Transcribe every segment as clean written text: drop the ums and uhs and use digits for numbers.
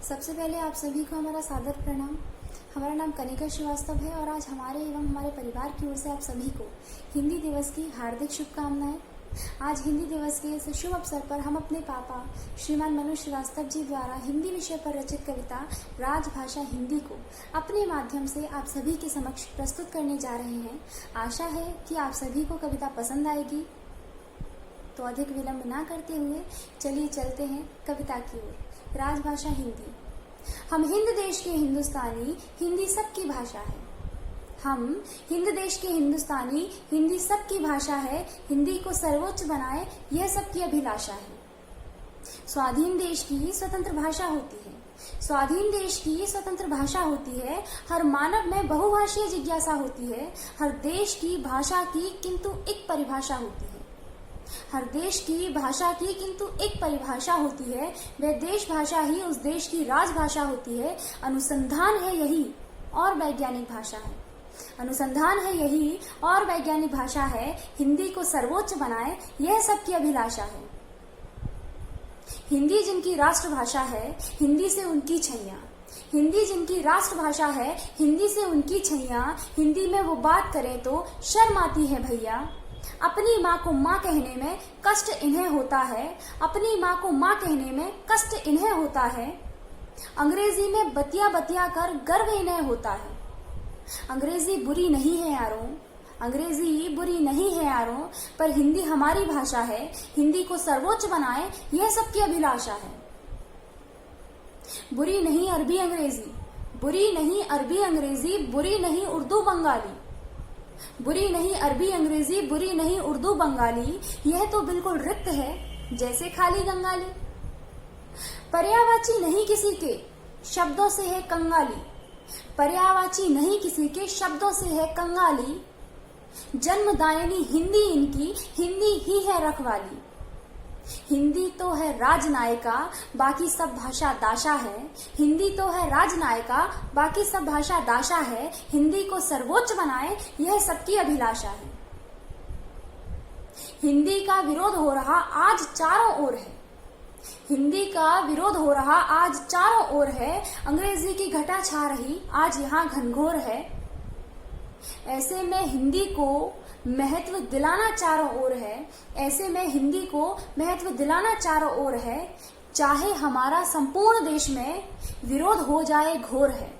सबसे पहले आप सभी को हमारा सादर प्रणाम। हमारा नाम कनिका श्रीवास्तव है और आज हमारे एवं हमारे परिवार की ओर से आप सभी को हिंदी दिवस की हार्दिक शुभकामनाएं। आज हिंदी दिवस के इस शुभ अवसर पर हम अपने पापा श्रीमान मनोज श्रीवास्तव जी द्वारा हिंदी विषय पर रचित कविता राजभाषा हिंदी को अपने माध्यम से आप सभी के समक्ष प्रस्तुत करने जा रहे हैं। आशा है कि आप सभी को कविता पसंद आएगी। तो अधिक विलंब ना करते हुए चलिए चलते हैं कविता की ओर। राजभाषा हिंदी। हम हिंद देश के हिंदुस्तानी, हिंदी सबकी भाषा है। हम हिंद देश के हिंदुस्तानी, हिंदी सबकी भाषा है। हिंदी को सर्वोच्च बनाए यह सबकी अभिलाषा है। स्वाधीन देश की स्वतंत्र भाषा होती है। स्वाधीन देश की स्वतंत्र भाषा होती है। हर मानव में बहुभाषीय जिज्ञासा होती है। हर देश की भाषा की किंतु एक परिभाषा होती है। हर देश की भाषा की किंतु एक परिभाषा होती है। वह देश भाषा ही उस देश की राजभाषा होती है। अनुसंधान है यही और वैज्ञानिक भाषा है। अनुसंधान है यही और वैज्ञानिक भाषा है। हिंदी को सर्वोच्च बनाए यह सबकी अभिलाषा है। हिंदी जिनकी राष्ट्रभाषा है, हिंदी से उनकी छैया। हिंदी जिनकी राष्ट्रभाषा है, हिंदी से उनकी छैया। हिंदी में वो बात करें तो शर्म आती है भैया। अपनी माँ को माँ कहने में कष्ट इन्हें होता है। अपनी माँ को माँ कहने में कष्ट इन्हें होता है। अंग्रेजी में बतिया बतिया कर गर्व इन्हें होता है। अंग्रेजी बुरी नहीं है यारों, अंग्रेजी बुरी नहीं है यारों, पर हिंदी हमारी भाषा है। हिंदी को सर्वोच्च बनाए यह सबकी अभिलाषा है। बुरी नहीं अरबी अंग्रेजी, बुरी नहीं अरबी अंग्रेजी, बुरी नहीं उर्दू बंगाली। बुरी नहीं अरबी अंग्रेजी, बुरी नहीं उर्दू बंगाली। यह तो बिल्कुल रिक्त है जैसे खाली गंगाली। पर्यायवाची नहीं किसी के शब्दों से है कंगाली। पर्यायवाची नहीं किसी के शब्दों से है कंगाली। जन्मदायिनी हिंदी इनकी, हिंदी ही है रखवाली। हिंदी तो है राजनायिका, बाकी सब भाषा दाशा है। हिंदी तो है राजनायिका, बाकी सब भाषा दाशा है। हिंदी को सर्वोच्च बनाए यह सबकी अभिलाषा है। हिंदी का विरोध हो रहा आज चारों ओर है। हिंदी का विरोध हो रहा आज चारों ओर है। अंग्रेजी की घटा छा रही आज यहाँ घनघोर है। ऐसे में हिंदी को महत्व दिलाना चारों ओर है। ऐसे में हिंदी को महत्व दिलाना चारों ओर है। चाहे हमारा संपूर्ण देश में विरोध हो जाए घोर है।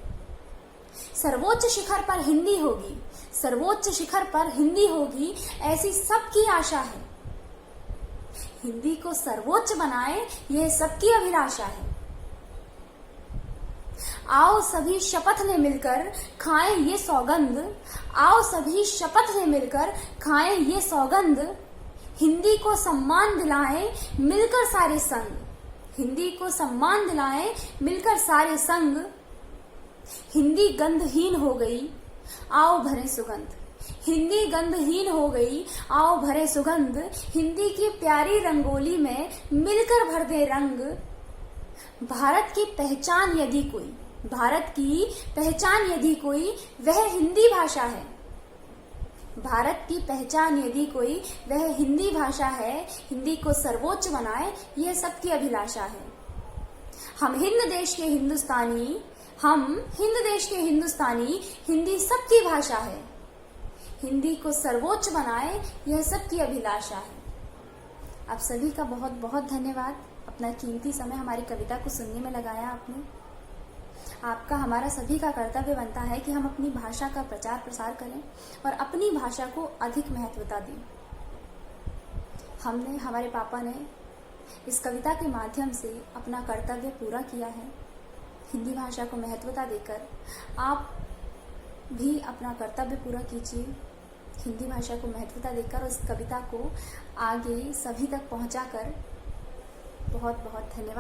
सर्वोच्च शिखर पर हिंदी होगी, सर्वोच्च शिखर पर हिंदी होगी, ऐसी सबकी आशा है। हिंदी को सर्वोच्च बनाए यह सबकी अभिलाषा है। आओ सभी शपथ ने मिलकर खाएं ये सौगंध। आओ सभी शपथ ने मिलकर खाएं ये सौगंध। हिंदी को सम्मान दिलाएं मिलकर सारे संग। हिंदी को सम्मान दिलाएं मिलकर सारे संग। हिंदी गंधहीन हो गई, आओ भरे सुगंध। हिंदी गंधहीन हो गई, आओ भरे सुगंध। हिंदी की प्यारी रंगोली में मिलकर भर दे रंग। भारत की पहचान यदि कोई, भारत की पहचान यदि कोई, वह हिंदी भाषा है। भारत की पहचान यदि कोई, वह हिंदी भाषा है। हिंदी को सर्वोच्च बनाए यह सबकी अभिलाषा है। हम हिंद देश के हिंदुस्तानी, हम हिंद देश के हिंदुस्तानी, हिंदी सबकी भाषा है। हिंदी को सर्वोच्च बनाए यह सबकी अभिलाषा है। आप सभी का बहुत बहुत धन्यवाद। अपना कीमती समय हमारी कविता को सुनने में लगाया आपने। आपका हमारा सभी का कर्तव्य बनता है कि हम अपनी भाषा का प्रचार प्रसार करें और अपनी भाषा को अधिक महत्वता दें। हमने, हमारे पापा ने इस कविता के माध्यम से अपना कर्तव्य पूरा किया है। हिंदी भाषा को महत्वता देकर आप भी अपना कर्तव्य पूरा कीजिए। हिंदी भाषा को महत्वता देकर उस कविता को आगे सभी तक पहुंचाकर बहुत बहुत धन्यवाद।